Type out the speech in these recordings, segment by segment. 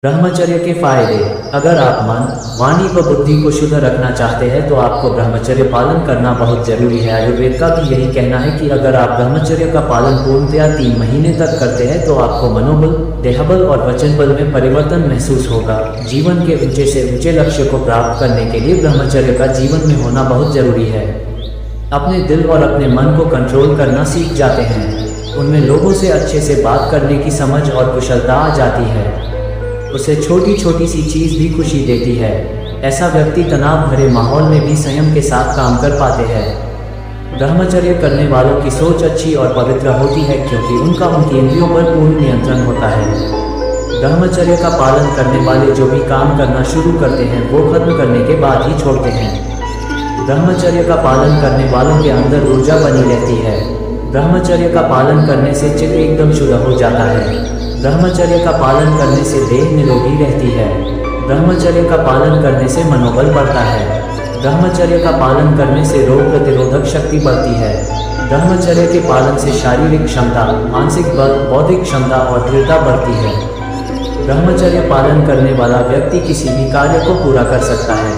ब्रह्मचर्य के फायदे। अगर आप मन, वाणी व बुद्धि को शुद्ध रखना चाहते हैं तो आपको ब्रह्मचर्य पालन करना बहुत जरूरी है। आयुर्वेद का भी यही कहना है कि अगर आप ब्रह्मचर्य का पालन पूर्णतया 3 महीने तक करते हैं तो आपको मनोबल, देहबल और वचन बल में परिवर्तन महसूस होगा। जीवन के ऊंचे से ऊंचे लक्ष्य को प्राप्त करने के लिए ब्रह्मचर्य का जीवन में होना बहुत जरूरी है। अपने दिल और अपने मन को कंट्रोल करना सीख जाते हैं। उनमें लोगों से अच्छे से बात करने की समझ और कुशलता आ जाती है। उसे छोटी छोटी सी चीज भी खुशी देती है। ऐसा व्यक्ति तनाव भरे माहौल में भी संयम के साथ काम कर पाते हैं। ब्रह्मचर्य करने वालों की सोच अच्छी और पवित्र होती है क्योंकि उनका उनकी इंद्रियों पर पूर्ण नियंत्रण होता है। ब्रह्मचर्य का पालन करने वाले जो भी काम करना शुरू करते हैं वो खत्म करने के बाद ही छोड़ते हैं। ब्रह्मचर्य का पालन करने वालों के अंदर ऊर्जा बनी रहती है। ब्रह्मचर्य का पालन करने से चित्त एकदम शुद्ध हो जाता है। ब्रह्मचर्य का पालन करने से देह निरोगी रहती है। ब्रह्मचर्य का पालन करने से मनोबल बढ़ता है। ब्रह्मचर्य का पालन करने से रोग प्रतिरोधक शक्ति बढ़ती है। ब्रह्मचर्य के पालन से शारीरिक क्षमता, मानसिक बल, बौद्धिक क्षमता और दृढ़ता बढ़ती है। ब्रह्मचर्य पालन करने वाला व्यक्ति किसी भी कार्य को पूरा कर सकता है।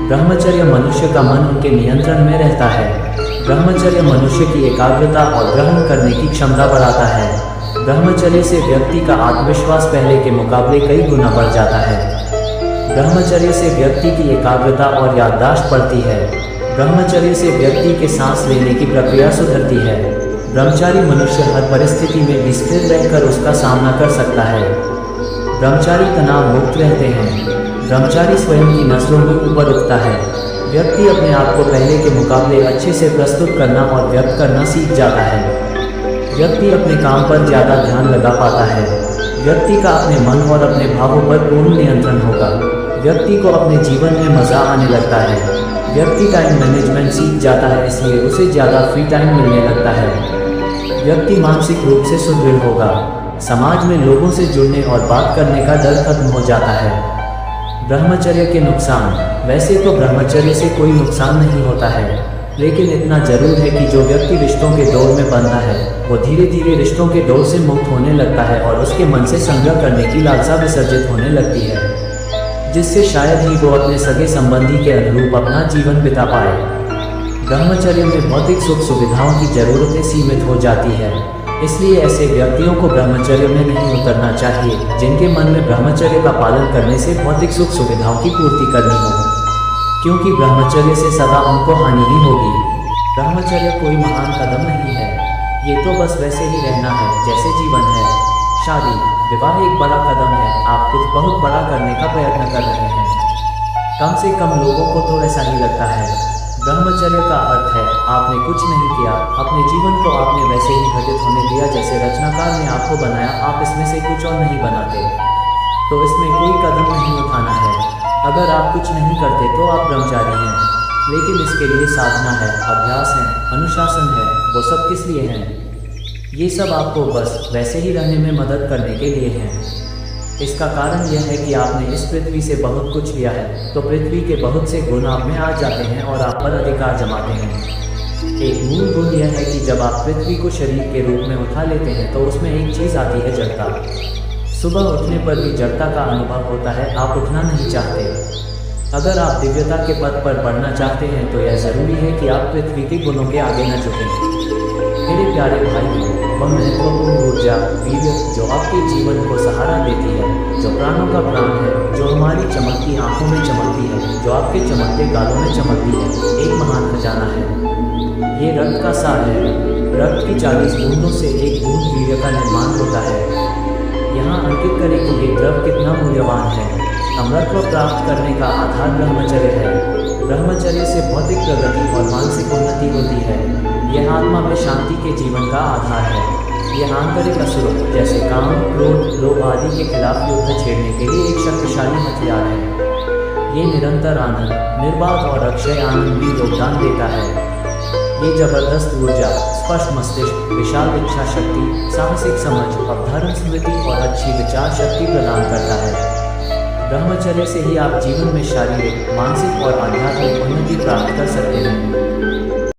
ब्रह्मचर्य मनुष्य का मन उनके नियंत्रण में रहता है। ब्रह्मचर्य मनुष्य की एकाग्रता और ग्रहण करने की क्षमता बढ़ाता है। ब्रह्मचर्य से व्यक्ति का आत्मविश्वास पहले के मुकाबले कई गुना बढ़ जाता है। ब्रह्मचर्य से व्यक्ति की एकाग्रता और याददाश्त बढ़ती है। ब्रह्मचर्य से व्यक्ति के सांस लेने की प्रक्रिया सुधरती है। ब्रह्मचारी मनुष्य हर परिस्थिति में भी स्थिर रहकर उसका सामना कर सकता है। ब्रह्मचारी तनाव मुक्त रहते हैं। ब्रह्मचारी स्वयं की नस्लों में ऊपर उठता है। व्यक्ति अपने आप को पहले के मुकाबले अच्छे से प्रस्तुत करना और व्यक्त करना सीख जाता है। व्यक्ति अपने काम पर ज़्यादा ध्यान लगा पाता है। व्यक्ति का अपने मन और अपने भावों पर पूर्ण नियंत्रण होगा। व्यक्ति को अपने जीवन में मज़ा आने लगता है। व्यक्ति टाइम मैनेजमेंट सीख जाता है, इसलिए उसे ज़्यादा फ्री टाइम मिलने लगता है। व्यक्ति मानसिक रूप से सुदृढ़ होगा। समाज में लोगों से जुड़ने और बात करने का डर खत्म हो जाता है। ब्रह्मचर्य के नुकसान। वैसे तो ब्रह्मचर्य से कोई नुकसान नहीं होता है, लेकिन इतना जरूर है कि जो व्यक्ति रिश्तों के दौर में बंधा है वो धीरे धीरे रिश्तों के दौर से मुक्त होने लगता है और उसके मन से संग्रह करने की लालसा विसर्जित होने लगती है, जिससे शायद ही वो अपने सगे संबंधी के अनुरूप अपना जीवन बिता पाए। ब्रह्मचर्य में भौतिक सुख सुविधाओं की जरूरतें सीमित हो जाती है, इसलिए ऐसे व्यक्तियों को ब्रह्मचर्य में नहीं उतरना चाहिए जिनके मन में ब्रह्मचर्य का पालन करने से भौतिक सुख सुविधाओं की पूर्ति करनी हो, क्योंकि ब्रह्मचर्य से सदा उनको हानि ही होगी। ब्रह्मचर्य कोई महान कदम नहीं है, ये तो बस वैसे ही रहना है जैसे जीवन है। शादी, विवाह एक बड़ा कदम है। आप कुछ बहुत बड़ा करने का प्रयत्न कर रहे हैं। कम से कम लोगों को तो ऐसा ही लगता है। ब्रह्मचर्य का अर्थ है आपने कुछ नहीं किया, अपने जीवन को आपने वैसे ही घटित होने दिया जैसे रचनाकार ने आपको बनाया। आप इसमें से कुछ और नहीं बनाते, तो इसमें कोई कदम नहीं उठाना है। अगर आप कुछ नहीं करते तो आप ब्रह्मचारी हैं, लेकिन इसके लिए साधना है, अभ्यास है, अनुशासन है। वो सब किस लिए हैं? ये सब आपको बस वैसे ही रहने में मदद करने के लिए हैं। इसका कारण यह है कि आपने इस पृथ्वी से बहुत कुछ लिया है, तो पृथ्वी के बहुत से गुण आप में आ जाते हैं और आप पर अधिकार जमाते हैं। एक मूल गुण यह है कि जब आप पृथ्वी को शरीर के रूप में उठा लेते हैं तो उसमें एक चीज़ आती है, जड़ता। सुबह उठने पर भी जड़ता का अनुभव होता है, आप उठना नहीं चाहते। अगर आप दिव्यता के पथ पर बढ़ना चाहते हैं तो यह ज़रूरी है कि आप पृथ्वी के गुणों के आगे न झुकें। मेरे प्यारे भाइयों, वह महत्वपूर्ण ऊर्जा, वीर्य जो आपके जीवन को सहारा देती है, जो प्राणों का प्राण है, जो हमारी चमकती आंखों में चमकती है, जो आपके चमकते गालों में चमकती है, एक महान खजाना है। ये रक्त का सार है। रक्त की 40 बूंदों से एक बूंद वीर्य का निर्माण होता है। यहाँ अंकित करें कि ये द्रव कितना मूल्यवान है। अमरत्व प्राप्त करने का आधार ब्रह्मचर्य है। ब्रह्मचर्य से भौतिक प्रगति और मानसिक उन्नति होती है। यह आत्मा में शांति के जीवन का आधार है। यह आंतरिक असुरों जैसे काम, क्रोध, लोभ आदि के खिलाफ युद्ध छेड़ने के लिए एक शक्तिशाली हथियार है। ये निरंतर आनंद, निर्बाध और अक्षय आनंद भी योगदान देता है। ये जबरदस्त ऊर्जा, स्पष्ट मस्तिष्क, विशाल इच्छा शक्ति, साहसिक समझ, अवधारण स्मृति और अच्छी विचार शक्ति प्रदान करता है। ब्रह्मचर्य से ही आप जीवन में शारीरिक, मानसिक और आध्यात्मिक उन्नति प्राप्त कर सकते हैं।